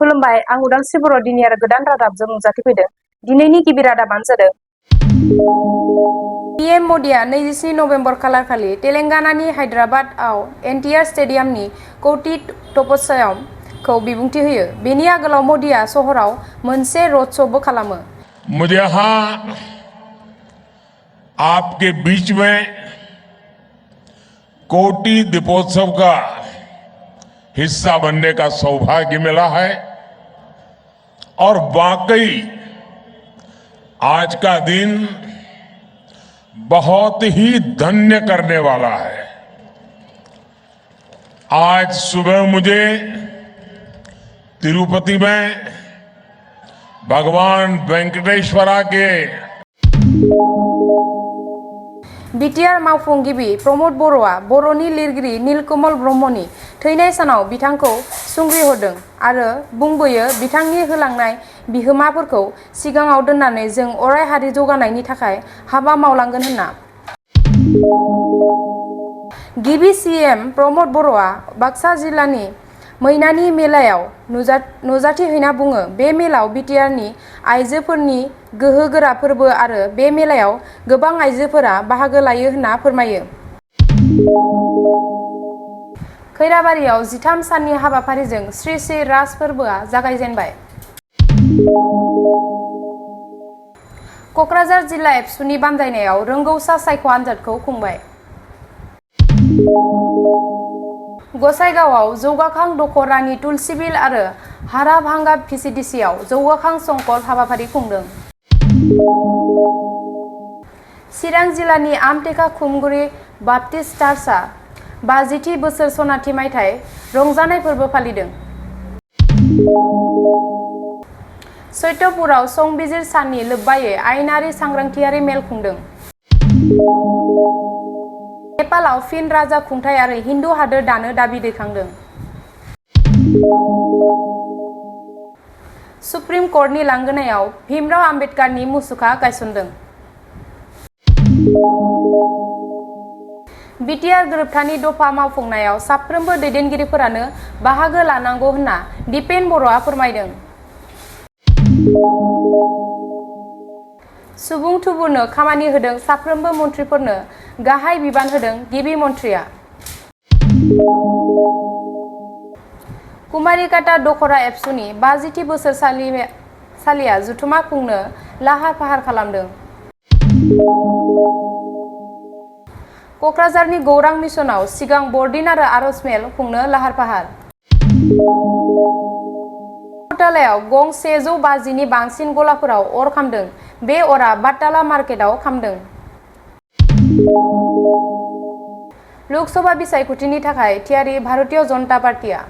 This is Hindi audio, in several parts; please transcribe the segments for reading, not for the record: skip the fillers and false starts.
खुलुमबाय आं उदांस्रि बर' दिनै आरो गोदान रादाबजों नुजाथिफैदों। दिनैनि गिबि रादाबानो जादों पीएम मोदीआ 27 नभेम्बर खालारखालि तेलेंगानानि हायद्राबादआव एनटीआर स्टेडियामनि कौटि तपस्यामखौ बिबुंथि होयो। बेनि आगोलाव मोदीआ सहराव मोनसे रोड शोबो खालामो। मुझे यहाँ आपके बीच में कोटि दीपोत्सव का हिस्सा बनने का सौभाग्य मिला है और वाकई आज का दिन बहुत ही धन्य करने वाला है। आज सुबह मुझे तिरुपति में भगवान वेंकटेश्वरा के बीटीआर मावफुंगिरि प्रमोद बर'आ बर'नि लिरगिरि लकमल ब्रह्मनि थैनाय सानाव बिथांखौ सुंग्रिहरदों आरो बुंबोयो बिथांनि होलांनाय बिहोमाफोरखौ सिगाङाव दोननानै जों अराय हारि जौगानायनि थाखाय हाबा मावलांगोन होनना। गिबि सीएम प्रमोद बर'आ बाक्सा जिल्लानि मैनानि मेलायाव नुजाथिहैना बुङो बे मेलाव बीटीआरनि आइजोफोरनि गोहोगोरा फोरबो आरो बे मेलायाव गोबां आइजोफोरा बाहागो लायो होनना फोरमायो। खैराबारियाव 13 साननि हाबाफारिजों श्री श्री राज फोरबोआ जागायजेनबाय। क'क्राझार जिल्ला एबसुनि बानजायनायाव रोंगौसा सायख' आनजादखौ खुंबाय। गसाइगावआव जौगाखां दखर रानि तुलसिबिल आरो हाराभांगा भिसिडिसिआव जौगाखां संकल्प हाबाफारि खुंदों। चिरां जिल्लानि आमटेका खुमगुरि बाप्टिस्ट चार्चआ 50थि बोसोर सनाथि मायथाइ रंजानाय फोरबो फालिदों। सत्यपुराव संबिजिर साननि लोब्बायै आयेनारि सांग्रांथियारि मेल खुंदों। नेपालाव फिन राजा खुंथाय आरो हिन्दु हादोर दानो दाबि दैखांदों। सुप्रिम कर्टनि लांगोनायाव भीमराव आम्बेडकारनि मुसुखा गायसनदों। बीटीआर गोरोबथानि दफा मावफुंनायाव साफ्रोमबो दैदेनगिरिफोरानो बाहागो लानांगौ होनना दिपेन बर'आ फोरमायदों। सुबुं थुबुरनो खामानि होदों साफ्रोमबो मन्थ्रिफोरनो गाहाय बिबान होदों गिबि मन्थ्रिया। कुमारिकाटा दखरा एबसुनि 50थि बोसोर सालिया जथुमा खुंनो लाहार फाहार खालामदों। क'क्राझारनि गौरां मिसनाव सिगां बरदिन आरो आर'ज मेल खुंनो लाहार फाहार। बाटालायाव गं 150नि बांसिन गलाफोराव अर खामदों। बे अरा बाटाला मार्केटआव खामदों। लोकसभा बिसायख'थिनि थाखाय थियारि भारतीय जनता पार्टीआ।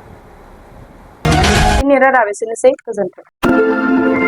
दिनै रादाब एसेनोसै, गोजोन्थों।